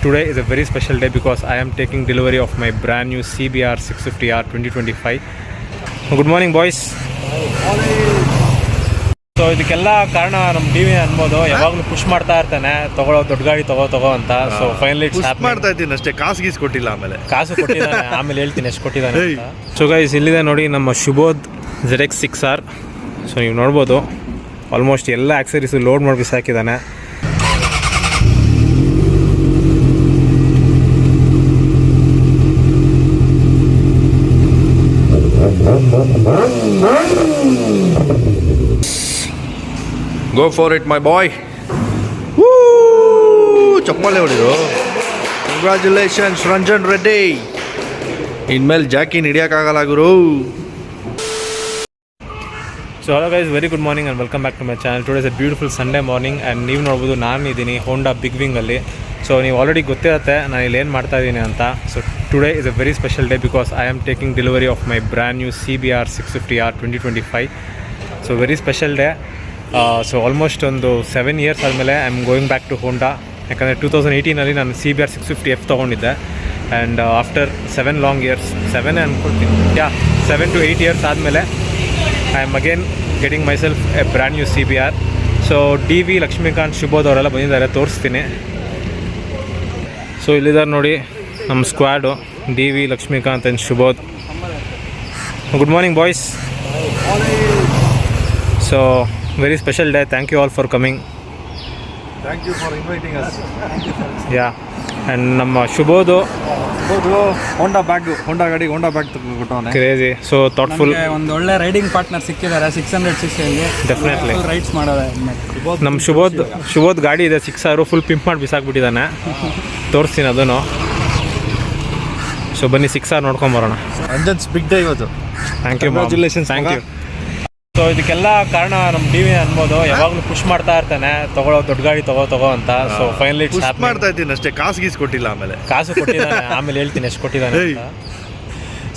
today is a very special day because I am taking delivery of my brand new CBR 650R 2025. Good morning, boys. So ಇದಕ್ಕೆಲ್ಲ ಕಾರಣ ನಮ್ಮ D V ಅನ್ಬೋದು. ಯಾವಾಗಲೂ push ಮಾಡ್ತಾ ಇರ್ತಾನೆ, ತಗೊಳ್ಳೋ ದೊಡ್ಡ ಗಾಡಿ ತಗೋ ಅಂತ. ಸೊ ಫೈನಲಿ ಪುಷ್ ಮಾಡ್ತಾ ಇದ್ದೀನಿ ಅಷ್ಟೇ, ಕಾಸು ಗೀಸ್ ಕೊಟ್ಟಿಲ್ಲ. ಕಾಸು ಕೊಟ್ಟಿದ್ದಾನೆ, ಆಮೇಲೆ ಹೇಳ್ತೀನಿ ಎಷ್ಟು ಕೊಟ್ಟಿದ್ದಾನೆ ಅಂತ. ಸೊ ಗೈಸ್, ಇಲ್ಲಿದೆ ನೋಡಿ ನಮ್ಮ ಶುಬೋಧ್ ZX6R. ಸೊ ನೀವು ನೋಡ್ಬೋದು, ಆಲ್ಮೋಸ್ಟ್ ಎಲ್ಲ ಆಕ್ಸರೀಸು ಲೋಡ್ ಮಾಡಿ ಬಿಸಾಕಿದ್ದಾನೆ. Go for it, my boy. Woo! ಚಪ್ಪಲೆ ಹೊಡಿದ್ರು. Congratulations, Ranjan Reddy. ಇನ್ಮೇಲೆ ಜಾಕಿನ್ ಹಿಡಿಯೋಕ್ಕಾಗಲ್ಲ ಗುರು. So hello guys, very good morning and welcome back to my channel. Today is a beautiful Sunday morning and ನೀವು ನೋಡ್ಬೋದು ನಾನು ಇದ್ದೀನಿ ಹೋಂಡಾ ಬಿಗ್ ವಿಂಗಲ್ಲಿ. ಸೊ ನೀವು ಆಲ್ರೆಡಿ ಗೊತ್ತಿರುತ್ತೆ ನಾನು ಇಲ್ಲಿ ಏನು ಮಾಡ್ತಾ ಇದ್ದೀನಿ ಅಂತ. So today is a very special day because I am taking delivery of my brand new CBR 650R 2025. So very special day. So almost ಒಂದು 7 years ಆದಮೇಲೆ I am going back to Honda. ಯಾಕಂದರೆ 2018 ನಾನು CBR 650F ತೊಗೊಂಡಿದ್ದೆ. And after 7 long years, 7 ಅಂದ್ಕೊಳ್ತೀನಿ, 7 to 8 years ಆದಮೇಲೆ I am again getting myself a brand new CBR. So DV, Lakshmikant, Shubodh ಅವರೆಲ್ಲ ಬಂದಿದ್ದಾರೆ, ತೋರಿಸ್ತೀನಿ. ಸೊ ಇಲ್ಲಿದ್ದಾರೆ ನೋಡಿ ನಮ್ಮ squad, DV, Lakshmikant and Shubodh. Good morning boys. So very special day. Thank you all for coming. Thank you for inviting us. And ನಮ್ಮ Shubodh Honda ಗಾಡಿ Honda bag ತಗೊಂಡ್ಬಿಟ್ಟವನೆ. Crazy. So thoughtful. ಒಂದು ಒಳ್ಳೆ ರೈಡಿಂಗ್ ಪಾರ್ಟ್ನರ್ ಸಿಕ್ಕಿದ್ದಾರೆ 600cc. ಡೆಫಿನೆಟ್ಲಿ ರೈಡ್ಸ್ ಮಾಡೋದು ನಮ್ಮ ಶುಬೋಧ್ ಗಾಡಿ ಇದೆ 6R, ಫುಲ್ ಪಿಂಪ್ ಮಾಡಿ ಬಿಸಾಕ್ಬಿಟ್ಟಿದ್ದಾನೆ. ತೋರಿಸ್ತೀನಿ ಅದನ್ನು. ಸೊ ಬನ್ನಿ 6R ನೋಡ್ಕೊಂಬರೋಣ. ರಂಜನ್ಸ್ ಬಿಗ್ ಡೇ ಇವತ್ತು. Thank you, Congratulations. Thank you. So ಇದಕ್ಕೆಲ್ಲ ಕಾರಣ ನಮ್ಮ ಡಿ ವಿ ಅನ್ಬೋದು. ಯಾವಾಗಲೂ ಪುಷ್ ಮಾಡ್ತಾ ಇರ್ತಾನೆ, ತಗೊಳ್ಳೋ ದೊಡ್ಡ ಗಾಡಿ ತಗೋ ಅಂತ. ಸೊ ಫೈನಲಿ ಪುಷ್ ಮಾಡ್ತಾ ಇದ್ದೀನಿ ಅಷ್ಟೇ, ಕಾಸು ಗೀಸ್ ಕೊಟ್ಟಿಲ್ಲ. ಕಾಸು ಕೊಟ್ಟಿದ್ದಾನೆ, ಆಮೇಲೆ ಹೇಳ್ತೀನಿ ಎಷ್ಟು ಕೊಟ್ಟಿದ್ದಾನೆ ಅಂತ.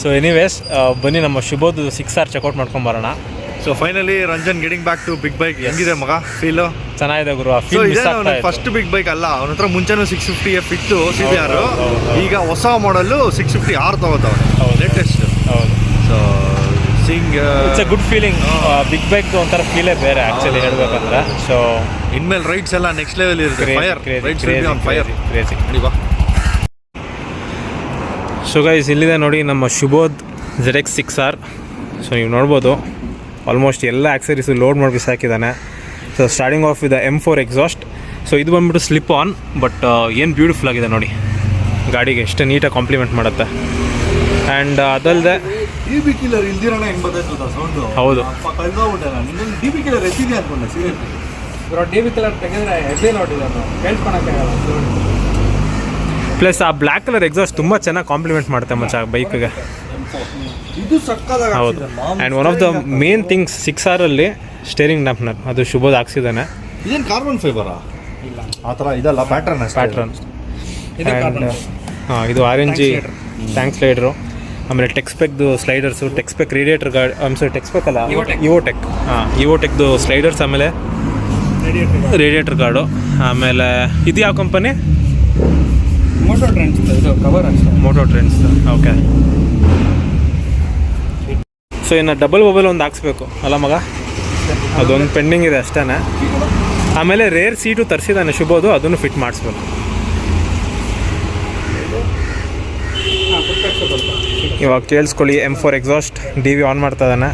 ಸೊ ಎನಿವೇಸ್, ಬನ್ನಿ ನಮ್ಮ ಶುಬೋಧ್ 6R ಚೆಕ್ಔಟ್ ಮಾಡ್ಕೊಂಬರೋಣ. So finally Ranjan getting back to big bike. ಹೆಂಗಿದೆ ಮಗ ಫೀಲು? ಚೆನ್ನಾಗಿದೆ ಗುರು. ಆ ಫೀಲ್ ಮಿಸ್ ಆಗ್ತಾ ಇದೆ. ಫಸ್ಟ್ ಬಿಗ್ ಬೈಕ್ ಅಲ್ಲ, ಅವನ ಹತ್ರ ಮುಂಚೆನೂ 650F ಇತ್ತು CBR. ಈಗ ಹೊಸ ಮಾಡಲು 650R ತಗೋತಾವೆ, ಲೇಟೆಸ್ಟ್. ಹೌದು. So it's a good feeling. Big bike ಒಂಥರ ಫೀಲೇ ಬೇರೆ ಆ್ಯಕ್ಚುಲಿ ಹೇಳ್ಬೇಕಂದ್ರೆ. ಸೊ ಇನ್ಮೇಲೆ ರೈಡ್ಸ್ ಎಲ್ಲ ನೆಕ್ಸ್ಟ್ ಲೆವೆಲ್ ಇರುತ್ತೆ. ಕ್ರೇಜಿ. ಸೊ ಗೈಸ್, ಇಲ್ಲಿದೆ ನೋಡಿ ನಮ್ಮ ಶುಬೋಧ್ ZX6R. ಸೊ ನೀವು ನೋಡ್ಬೋದು, ಆಲ್ಮೋಸ್ಟ್ ಎಲ್ಲ ಆಕ್ಸರೀಸು ಲೋಡ್ ಮಾಡಿ ಬಿಸಾಕಿದ್ದಾನೆ. So starting off with M4 exhaust. So ಇದು ಬಂದ್ಬಿಟ್ಟು ಸ್ಲಿಪ್ ಆನ್, ಬಟ್ ಏನು ಬ್ಯೂಟಿಫುಲ್ ಆಗಿದೆ ನೋಡಿ. ಗಾಡಿಗೆ ಎಷ್ಟು ನೀಟಾಗಿ ಕಾಂಪ್ಲಿಮೆಂಟ್ ಮಾಡುತ್ತೆ. ಆ್ಯಂಡ್ ಅದಲ್ಲದೆ DB ಕಿಲ್ಲರ್ ಇಲ್ದಿರೋಣ ಹೆಂಗೆ ಬರ್ತೈತೆ ಸೌಂಡು. ಹೌದು. DB ಕಿಲ್ಲರ್ ಎತ್ತಿದೆ ಅನ್ಕೊಂಡೆ ಸೀರಿಯಸ್ಲಿ. DB ಕಲರ್ ತೆಗೆದ್ರೆ ಹೆವಿ ನೋಡಿದ್ದಾರೆ, ಕೇಳ್ಕೊಳಕ್ಕಾಗಲ್ಲ. ಪ್ಲಸ್ ಆ ಬ್ಲ್ಯಾಕ್ ಕಲರ್ ಎಕ್ಸಾಸ್ಟ್ ತುಂಬ ಚೆನ್ನಾಗಿ ಕಾಂಪ್ಲಿಮೆಂಟ್ ಮಾಡುತ್ತೆ ಮಚ್ಚ ಬೈಕ್ಗೆ. ಇದು ಸಕ್ಕತ್ತಾಗಿ. ಹೌದು. And one of the main things 6R steering damper, ಅದು ಶುಬೋಧ್ ಹಾಕ್ಸಿದ್ದಾನೆ. ಇದೇನು ಕಾರ್ಬನ್ ಫೈಬರಾ? ಇಲ್ಲ, ಆ ಥರ ಇದಲ್ಲ, ಪ್ಯಾಟ್ರನ್. ಇದು RNG ಟ್ಯಾಂಕ್ ಸ್ಲೈಡರು, ಆಮೇಲೆ ಟೆಕ್ಸ್ಪೆಕ್ದು ಸ್ಲೈಡರ್ಸು, ಟೆಕ್ಸ್ಪೆಕ್ ರೇಡಿಯೇಟರ್ ಗಾರ್ಡ್, ಟೆಕ್ಸ್ಪೆಕ್ ಅಲ್ಲ, ಇವೋಟೆಕ್ದು ಸ್ಲೈಡರ್ಸ್, ಆಮೇಲೆ ರೇಡಿಯೇಟರ್ ಗಾರ್ಡು. ಆಮೇಲೆ ಇದು ಯಾವ ಕಂಪನಿ? Moto trends. ಇದು ಕವರ್ ಅಷ್ಟೇ, ಮೋಟೋ ಟ್ರೆಂಡ್ಸ್. ಓಕೆ. ಸೊ ಇನ್ನು ಡಬಲ್ ಮೊಬೈಲ್ ಒಂದು ಹಾಕ್ಸ್ಬೇಕು ಅಲ್ಲ ಮಗ? ಅದೊಂದು ಪೆಂಡಿಂಗ್ ಇದೆ ಅಷ್ಟೇ. ಆಮೇಲೆ ರೇರ್ ಸೀಟು ತರಿಸಿದ್ದಾನೆ ಶುಬೋಧು, ಅದನ್ನು ಫಿಟ್ ಮಾಡಿಸ್ಬೇಕು. ಇವಾಗ ಕೇಳಿಸ್ಕೊಳ್ಳಿ, M4 ಎಕ್ಸಾಸ್ಟ್, DV ಆನ್ ಮಾಡ್ತಾ ಇದ್ದಾನೆ.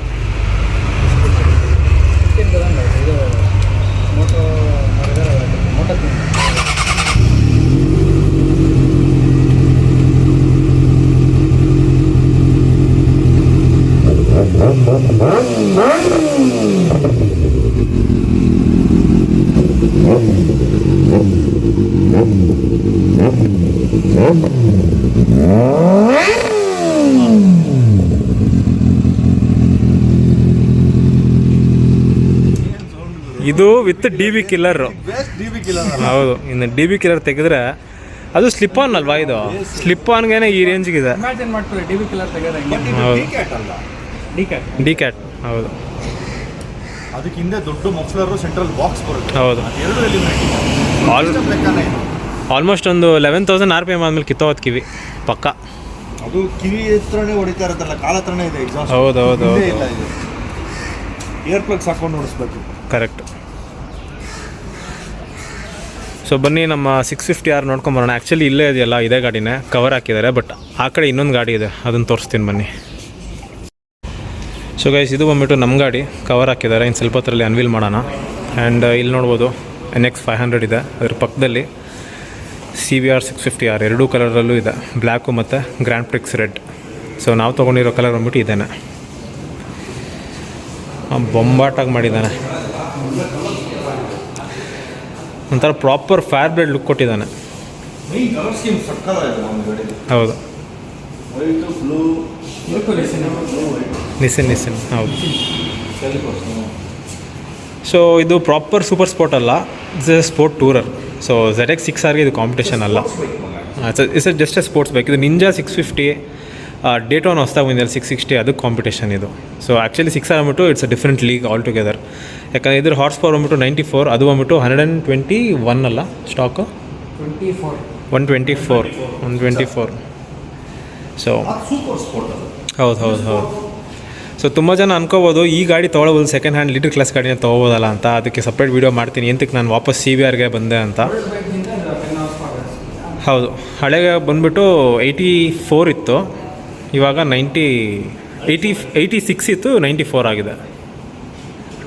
ಇದು ವಿತ್ DB ಕಿಲ್ಲರ್. ಹೌದು. ಇನ್ನು DB ಕಿಲ್ಲರ್ ತೆಗೆದ್ರೆ ಅದು ಸ್ಲಿಪ್ ಆನ್ ಅಲ್ವಾ? ಇದು ಸ್ಲಿಪ್ ಆನ್ಗೇನೆ ಈ ರೇಂಜ್ಗಿದೆ. ಇಮ್ಯಾಜಿನ್ ಮಾಡ್ಕೊಳ್ಳಿ DB ಕಿಲ್ಲರ್ ತೆಗೆದ್ರೆ. ಹೌದು, ಡಿಕ್ಯಾಟ್. ಹೌದು. ಅದಕ್ಕೆ ಹಿಂದೆ ದೊಡ್ಡ ಮಫ್ಲರ್, ಸೆಂಟ್ರಲ್ ಬಾಕ್ಸ್ ಬರುತ್ತೆ. ಹೌದು. ಎರಡು ಎಲಿಮೆಂಟ್ ಆಲ್ಮೋಸ್ಟ್ ಒಂದು 11,000 RPM ಆದಮೇಲೆ ಕಿತ್ತೋದು ಕಿವಿ ಪಕ್ಕ. ಅದು ಕಿವಿ ಹತ್ರನೇ ಹೊಡಿತಾ ಇರುತ್ತಲ್ಲ, ಕಾಲ ಹತ್ರನೇ ಇದೆ ಎಕ್ಸಾಸ್ಟ್. ಹೌದು ಹೌದು ಹೌದು, ಇಲ್ಲ ಇದು ಏರ್ ಪ್ಲಗ್ಸ್ ಹಾಕೊಂಡು ನೋಡಿಸ್ಬೇಕು. ಕರೆಕ್ಟ್. ಸೊ ಬನ್ನಿ ನಮ್ಮ 650R ನೋಡ್ಕೊಂಬರೋಣ. ಆ್ಯಕ್ಚುಲಿ ಇಲ್ಲೇ ಇದೆಯಲ್ಲ, ಇದೇ ಗಾಡಿನೇ ಕವರ್ ಹಾಕಿದ್ದಾರೆ, ಬಟ್ ಆ ಕಡೆ ಇನ್ನೊಂದು ಗಾಡಿ ಇದೆ, ಅದನ್ನು ತೋರಿಸ್ತೀನಿ ಬನ್ನಿ. ಸೊ ಗೈಸ್, ಇದು ಬಂದ್ಬಿಟ್ಟು ನಮ್ಮ ಗಾಡಿ ಕವರ್ ಹಾಕಿದ್ದಾರೆ. ಇನ್ನು ಸ್ವಲ್ಪ ಹೊತ್ತರಲ್ಲಿ ಅನ್ವೀಲ್ ಮಾಡೋಣ. ಆ್ಯಂಡ್ ಇಲ್ಲಿ ನೋಡ್ಬೋದು NX 500 ಇದೆ, ಅದ್ರ ಪಕ್ಕದಲ್ಲಿ CBR 650R ಎರಡೂ ಕಲರಲ್ಲೂ ಇದೆ, ಬ್ಲ್ಯಾಕು ಮತ್ತು ಗ್ರ್ಯಾಂಡ್ ಪ್ರಿಕ್ಸ್ ರೆಡ್. ಸೊ ನಾವು ತೊಗೊಂಡಿರೋ ಕಲರ್ ಬಂದ್ಬಿಟ್ಟು ಇದೇನೆ, ಬೊಂಬಾಟಾಗಿ ಮಾಡಿದ್ದಾನೆ, ಒಂಥರ ಪ್ರಾಪರ್ ಫೈರ್ ಬ್ಲೇಡ್ ಲುಕ್ ಕೊಟ್ಟಿದ್ದಾನೆ. ಹೌದು, ನಿಸಿನ್ ಹೌದು. ಸೊ ಇದು ಪ್ರಾಪರ್ ಸೂಪರ್ ಸ್ಪೋರ್ಟ್ ಅಲ್ಲ, it's A sport tourer. So ZX 6Rಗೆ ಇದು ಕಾಂಪಿಟೇಷನ್ ಅಲ್ಲ, it's just A sports bike. ಇದು ನಿಂಜಾ 650, ಡೇಟೋನ್ ಹೊಸ್ದಾಗಿ ಬಂದಿದೆ 660, ಅದಕ್ಕೆ ಕಾಂಪಿಟೇಷನ್ ಇದು. ಸೊ ಆ್ಯಕ್ಚುಲಿ 6R ಬಂದ್ಬಿಟ್ಟು it's a different league all together. ಯಾಕಂದರೆ ಇದ್ರ ಹಾರ್ಸ್ ಪವರ್ ಬಂದ್ಬಿಟ್ಟು 94, ಅದು ಬಂದ್ಬಿಟ್ಟು 121 ಅಲ್ಲ ಸ್ಟಾಕು, 124. ಸೊ ಹೌದು ಹೌದು ಹೌದು. ಸೊ ತುಂಬ ಜನ ಅನ್ಕೋಬೋದು ಈ ಗಾಡಿ ತೊಗೊಳ್ಬೋದು, ಸೆಕೆಂಡ್ ಹ್ಯಾಂಡ್ ಲೀಟರ್ ಕ್ಲಾಸ್ ಗಾಡಿನ ತೊಗೋಬೋದಲ್ಲ ಅಂತ. ಅದಕ್ಕೆ ಸಪ್ರೇಟ್ ವೀಡಿಯೋ ಮಾಡ್ತೀನಿ ಎಂತಕ್ಕೆ ನಾನು ವಾಪಸ್ CBRಗೆ ಬಂದೆ ಅಂತ. ಹೌದು, ಹಳೆಗೆ ಬಂದುಬಿಟ್ಟು 84 ಇತ್ತು, ಇವಾಗ 86 ಇತ್ತು, 94 ಆಗಿದೆ.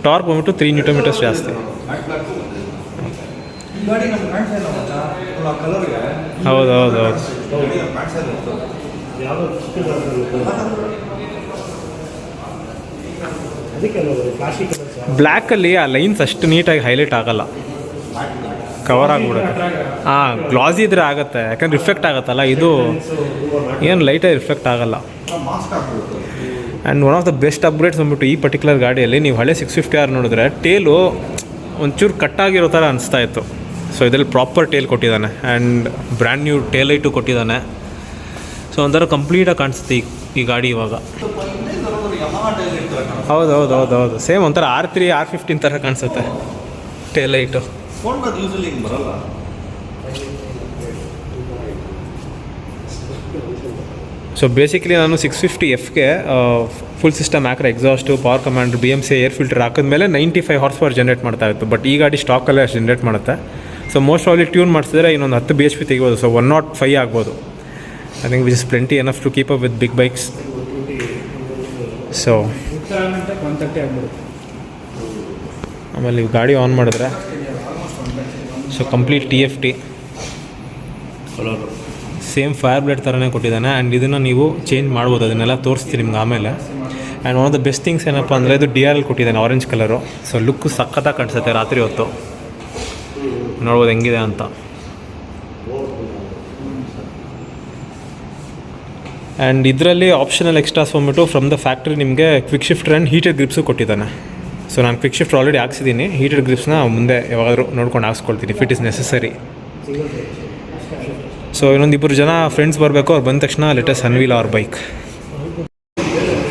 ಟಾರ್ಕ್ ಬಂದ್ಬಿಟ್ಟು 3 Nm ಜಾಸ್ತಿ. ಹೌದು ಹೌದು ಹೌದು. ಬ್ಲ್ಯಾಕಲ್ಲಿ ಆ ಲೈನ್ಸ್ ಅಷ್ಟು ನೀಟಾಗಿ ಹೈಲೈಟ್ ಆಗಲ್ಲ, ಕವರ್ ಆಗಿಬಿಡುತ್ತೆ. ಹಾಂ, ಗ್ಲಾಸಿ ಇದ್ರೆ ಆಗುತ್ತೆ, ಯಾಕಂದ್ರೆ ರಿಫ್ಲೆಕ್ಟ್ ಆಗುತ್ತಲ್ಲ. ಇದು ಏನು ಲೈಟಾಗಿ ರಿಫ್ಲೆಕ್ಟ್ ಆಗಲ್ಲ. And one of the best upgrades ಬಂದ್ಬಿಟ್ಟು ಈ ಪರ್ಟಿಕ್ಯುಲರ್ ಗಾಡಿಯಲ್ಲಿ ನೀವು ಹಳೆ 650R ನೋಡಿದ್ರೆ ಟೇಲು ಒಂಚೂರು ಕಟ್ಟಾಗಿರೋ ಥರ ಅನಿಸ್ತಾ ಇತ್ತು. ಸೊ ಇದರಲ್ಲಿ ಪ್ರಾಪರ್ ಟೇಲ್ ಕೊಟ್ಟಿದ್ದಾನೆ, and brand new tail light ಕೊಟ್ಟಿದ್ದಾನೆ. ಸೊ ಒಂಥರ ಕಂಪ್ಲೀಟಾಗಿ ಕಾಣಿಸುತ್ತೆ ಈ ಗಾಡಿ ಇವಾಗ. ಹೌದು ಹೌದು ಹೌದು ಹೌದು, ಸೇಮ್ ಒಂಥರ R3 R15 ಥರ ಕಾಣಿಸುತ್ತೆ ಟೇಲ್ ಲೈಟು. ಸೊ ಬೇಸಿಕಲಿ ನಾನು 650Fಗೆ ಫುಲ್ ಸಿಸ್ಟಮ್ ಹಾಕ್ರೆ exhaust, power commander, BMC air filter ಹಾಕಿದ್ಮೇಲೆ 95 ಹಾರ್ಸ್ ಪವರ್ ಜನ್ರೇಟ್ ಮಾಡ್ತಾ ಇತ್ತು. ಬಟ್ ಈ ಗಾಡಿ ಸ್ಟಾಕಲ್ಲೇ ಅಷ್ಟು ಜನ್ರೇಟ್ ಮಾಡುತ್ತೆ. ಸೊ ಮೋಸ್ಟ್ ಆಫ್ಲಿ ಟ್ಯೂನ್ ಮಾಡಿಸಿದ್ರೆ ಇನ್ನೊಂದು 10 bhp ತೆಗಿಬೋದು. ಸೊ 105 ಆಗ್ಬೋದು. I think which is plenty enough to keep up with big bikes. So ಆಮೇಲೆ ನೀವು ಗಾಡಿ ಆನ್ ಮಾಡಿದ್ರೆ so complete TFT same Fireblade ಥರನೇ ಕೊಟ್ಟಿದ್ದಾನೆ. ಆ್ಯಂಡ್ ಇದನ್ನು ನೀವು ಚೇಂಜ್ ಮಾಡ್ಬೋದು, ಅದನ್ನೆಲ್ಲ ತೋರಿಸ್ತೀನಿ ನಿಮ್ಗೆ ಆಮೇಲೆ. And one of the best things ಏನಪ್ಪ ಅಂದರೆ ಇದು DRL ಕೊಟ್ಟಿದ್ದಾನೆ, ಆರೆಂಜ್ ಕಲರು. ಸೊ ಲುಕ್ಕು ಸಖತ್ತಾಗಿ ಕಾಣಿಸುತ್ತೆ ರಾತ್ರಿ ಹೊತ್ತು, ನೋಡ್ಬೋದು ಹೆಂಗಿದೆ ಅಂತ. ಆ್ಯಂಡ್ ಇದರಲ್ಲಿ ಆಪ್ಷನಲ್ ಎಕ್ಸ್ಟ್ರಾಸ್ ಬಂದ್ಬಿಟ್ಟು ಫ್ರಮ್ ದ ಫ್ಯಾಕ್ಟ್ರಿ ನಿಮಗೆ quick shifter and heated grips ಕೊಟ್ಟಿದ್ದಾನೆ. ಸೊ ನಾನು ಕ್ವಿಕ್ ಶಿಫ್ಟರ್ ಆಲ್ರೆಡಿ ಹಾಕ್ಸಿದ್ದೀನಿ, ಹೀಟೆಡ್ ಗ್ರಿಪ್ಸ್ನ ಮುಂದೆ ಯಾವಾಗಾದರೂ ನೋಡ್ಕೊಂಡು ಹಾಕ್ಸ್ಕೊಳ್ತೀನಿ if it is necessary. So ಇನ್ನೊಂದು 2 ಜನ ಫ್ರೆಂಡ್ಸ್ ಬರಬೇಕು, ಅವ್ರು ಬಂದ ತಕ್ಷಣ let us unveil our bike.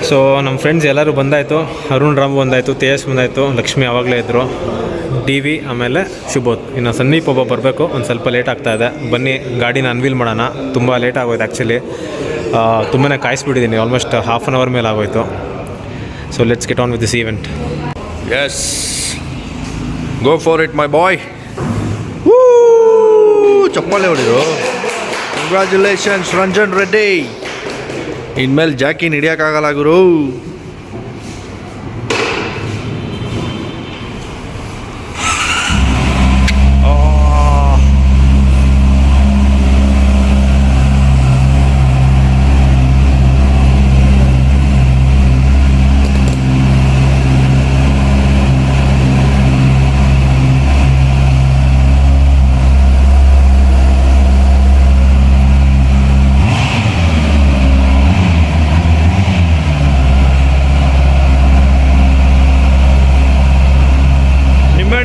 So ನಮ್ಮ ಫ್ರೆಂಡ್ಸ್ ಎಲ್ಲರೂ ಬಂದಾಯಿತು, ಅರುಣ್ ರಾಮ್ ಬಂದಾಯಿತು, ತೇಜಸ್ ಬಂದಾಯಿತು, ಲಕ್ಷ್ಮಿ ಆವಾಗಲೇ ಇದ್ದರು, DV, ಆಮೇಲೆ ಶುಭೋತ್. ಇನ್ನು ಸಂದೀಪ್ ಒಬ್ಬ ಬರಬೇಕು, ಒಂದು ಸ್ವಲ್ಪ ಲೇಟ್ ಆಗ್ತಾಯಿದೆ. ಬನ್ನಿ ಗಾಡಿನ ಅನ್ವೀಲ್ ಮಾಡೋಣ. ತುಂಬ ಲೇಟ್ ಆಗೋಯ್ತು ಆ್ಯಕ್ಚುಲಿ, ತುಂಬಾ ಕಾಯಿಸ್ಬಿಟ್ಟಿದ್ದೀನಿ, ಆಲ್ಮೋಸ್ಟ್ ಹಾಫ್ ಆನ್ ಅವರ್ ಮೇಲೆ ಆಗೋಯ್ತು. So let's get on with this event. Yes, go for it my boy. ಚಪ್ಪಾಳೆ ಹೊಡಿದ್ರು. ಕಂಗ್ರ್ಯಾಚುಲೇಷನ್ಸ್ ರಂಜನ್ ರೆಡ್ಡಿ. ಇನ್ಮೇಲೆ ಜಾಕಿನ್ ಹಿಡಿಯೋಕ್ಕಾಗಲ್ಲ ಗುರು.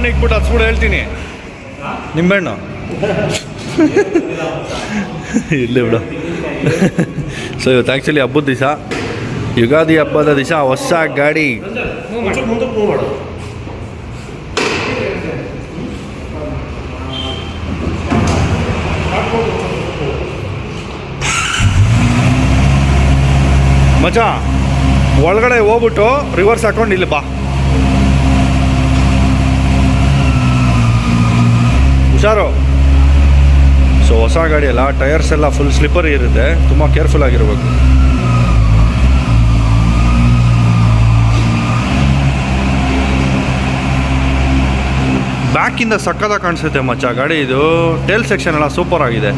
ಇಕ್ಬಿಟ್ಟು ಹಚ್ಬಿಟ್ಟು ಹೇಳ್ತೀನಿ, ನಿಂಬೆಹಣ್ಣು ಇಲ್ಲೇ ಬಿಡು. ಸೊ ಇವತ್ತು ಆ್ಯಕ್ಚುಲಿ ಹಬ್ಬದ ದಿವಸ, ಯುಗಾದಿ ಹಬ್ಬದ ದಿವಸ ಹೊಸ ಗಾಡಿ. ಮಚ್ಚ ಒಳಗಡೆ ಹೋಗ್ಬಿಟ್ಟು ರಿವರ್ಸ್ ಹಾಕೊಂಡು ಇಲ್ಲಿ ಬಾ. ಹುಷಾರು. ಸೊ ಹೊಸ ಗಾಡಿ ಅಲ್ಲ, ಟೈರ್ಸ್ ಎಲ್ಲ ಫುಲ್ ಸ್ಲಿಪ್ಪರ್ ಇರುತ್ತೆ, ತುಂಬ ಕೇರ್ಫುಲ್ ಆಗಿರಬೇಕು. ಬ್ಯಾಕಿಂದ ಸಕ್ಕದಾಗ ಕಾಣಿಸುತ್ತೆ ಮಚ್ಚ ಗಾಡಿ. ಇದು ಟೇಲ್ ಸೆಕ್ಷನ್ ಎಲ್ಲ ಸೂಪರ್ ಆಗಿದೆ.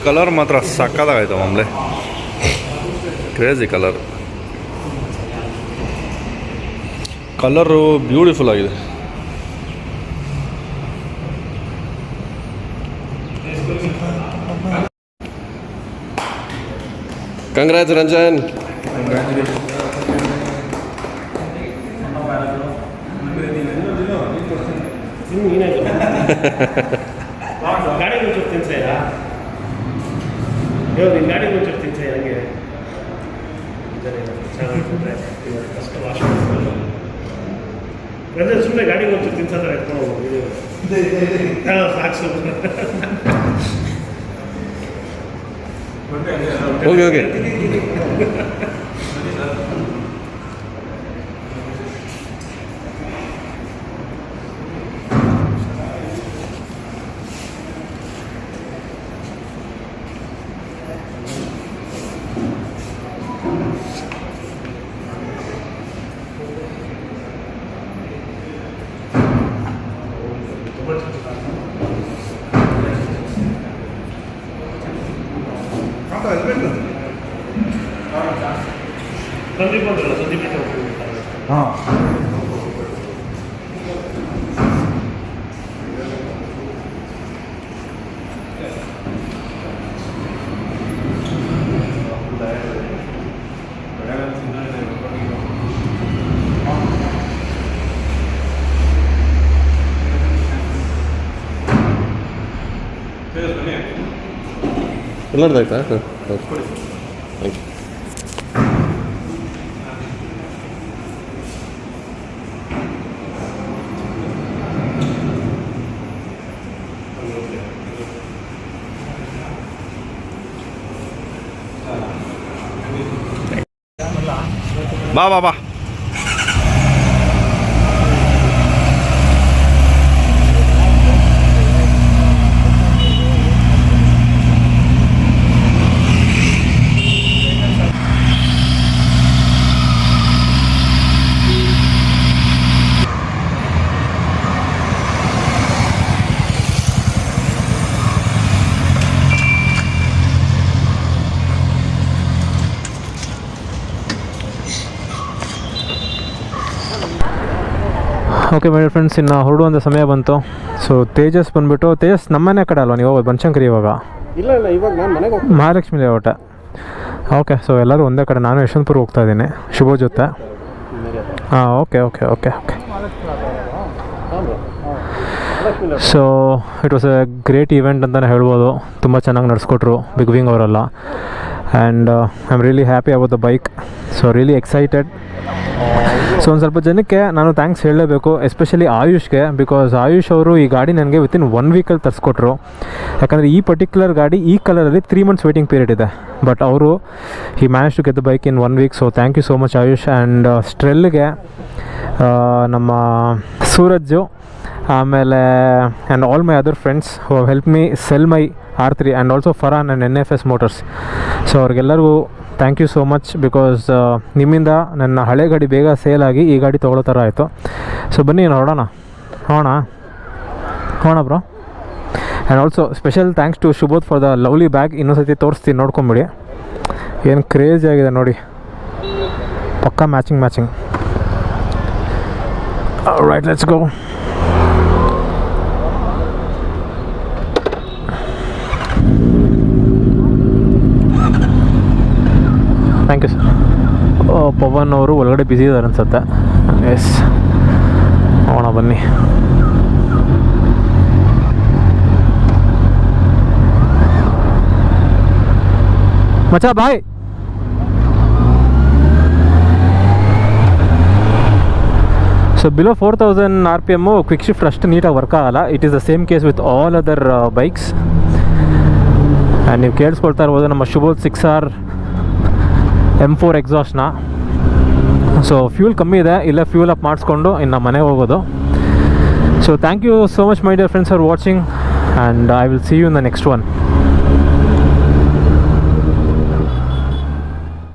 ಕಲರ್ ಮಾತ್ರ ಸಕ್ಕದಾಗೈತೆ ಮಾಮೂಲೆ, ಕ್ರೇಜಿ ಕಲರು ಬ್ಯೂಟಿಫುಲ್ ಆಗಿದೆ. ಕಂಗ್ರಾಟ್ಸ್ ರಂಜನ್. ಗಾಡಿ ಮುಂಚೆ ತಿನ್ಸಯ್ಯ, ನಿನ್ನ ಗಾಡಿ ಮುಂಚೆ ತಿನ್ಸಯ್ಯ ಹಂಗೆ ಚೆನ್ನಾಗಿರ್ತದೆ. ಫಸ್ಟ್ ವಾಶ್ ಅಂದರೆ ಸುಮ್ಮನೆ ಗಾಡಿ ಮುಂಚೆ ತಿನ್ಸೋದ್ರೆ ಎತ್ಕೊಂಡು ಹೋಗ್ಬೋದು. ಸಾಕು ಹೋಗಿ ಹೋಗಿ. ಸಂದೀಪ್ ಬಂದ್ರಲ್ಲ, ಸಂದೀಪ್ ಹಾಂ ಎಲ್ಲರದಾಯ್ತಾ? ಹಾಂ ಥ್ಯಾಂಕ್ ಯು. ಬಾ ಬಾ ಬಾ. ಓಕೆ ಮೈ ಫ್ರೆಂಡ್ಸ್, ಇನ್ನು ಹೊರಡುವಂಥ ಸಮಯ ಬಂತು. ಸೊ ತೇಜಸ್ ಬಂದುಬಿಟ್ಟು, ತೇಜಸ್ ನಮ್ಮನೆ ಕಡೆ ಅಲ್ವಾ ನೀವು ಬನಶಂಕರಿ? ಇವಾಗ ಇಲ್ಲ ಇವಾಗ ನಾನು ಮನೆಗೆ ಮಹಾಲಕ್ಷ್ಮಿ ಲೇಔಟ. ಓಕೆ, ಸೊ ಎಲ್ಲರೂ ಒಂದೇ ಕಡೆ. ನಾನು ಯಶವಂತಪುರ ಹೋಗ್ತಾ ಇದ್ದೀನಿ ಶುಭ ಜೊತೆ. ಹಾಂ, okay. So it was A great event ಅಂತಲೇ ಹೇಳ್ಬೋದು. ತುಂಬ ಚೆನ್ನಾಗಿ ನಡೆಸ್ಕೊಟ್ರು ಬಿಗ್ ವಿಂಗ್ ಅವರೆಲ್ಲ. And I am really happy about the bike. So really excited. So ಒಂದು ಸ್ವಲ್ಪ ಜನಕ್ಕೆ ನಾನು ಥ್ಯಾಂಕ್ಸ್ ಹೇಳಲೇಬೇಕು, ಎಸ್ಪೆಷಲಿ ಆಯುಷ್ಗೆ. ಬಿಕಾಸ್ ಆಯುಷ್ ಅವರು ಈ ಗಾಡಿ ನನಗೆ ವಿತಿನ್ 1 ವೀಕಲ್ಲಿ ತರಿಸ್ಕೊಟ್ರು. ಯಾಕಂದರೆ ಈ ಪರ್ಟಿಕ್ಯುಲರ್ ಗಾಡಿ ಈ ಕಲರಲ್ಲಿ 3 ಮಂತ್ಸ್ ವೇಟಿಂಗ್ ಪೀರಿಯಡ್ ಇದೆ. ಬಟ್ ಅವರು ಈ manage to get the bike in 1 week. So thank you so much Ayush. And ಸ್ಟ್ರೆಲ್ಗೆ ನಮ್ಮ ಸೂರಜ್ಜು, ಆಮೇಲೆ and all my other friends who help me sell my R3 and also Farhan and NFS motors. So ಅವ್ರಿಗೆಲ್ಲರಿಗೂ thank you so much. Because ನಿಮ್ಮಿಂದ ನನ್ನ ಹಳೆ ಗಾಡಿ ಬೇಗ sale ಆಗಿ ಈ ಗಾಡಿ ತೊಗೊಳ್ಳೋ ಥರ ಆಯಿತು. ಸೊ ಬನ್ನಿ ನೋಡೋಣ bro. And also special thanks to Shubodh for the lovely bag. ಇನ್ನೊಂದು ಸತಿ ತೋರಿಸ್ತೀನಿ, ನೋಡ್ಕೊಂಬಿಡಿ. ಏನು ಕ್ರೇಜಿ ಆಗಿದೆ ನೋಡಿ, ಪಕ್ಕಾ matching. Right, let's go. Thank you sir. Pavan ಅವರು ಒಳಗಡೆ ಬ್ಯುಸಿ ಇದ್ದಾರೆ ಅನ್ಸುತ್ತೆ. ಎಸ್, ಹೋಗೋಣ ಬನ್ನಿ. ಮಚ್ಚಾ boy. So below 4000 RPM quick shift ಅಷ್ಟು ನೀಟಾಗಿ ವರ್ಕ್ ಆಗಲ್ಲ. It is the same case with all other bikes. And ನೀವು ಕೇಳಿಸ್ಕೊಳ್ತಾ ಇರ್ಬೋದು ನಮ್ಮ ಶುಭೋದ್ 6R M4 ಎಕ್ಸಾಸ್ಟ್ನ. ಸೊ ಫ್ಯೂಲ್ ಕಮ್ಮಿ ಇದೆ, ಇಲ್ಲೇ ಫ್ಯೂಲ್ ಅಪ್ ಮಾಡಿಸ್ಕೊಂಡು ಇನ್ನು ಮನೆಗೆ ಹೋಗೋದು. So thank you so much my dear friends for watching, and I will see you in the next one.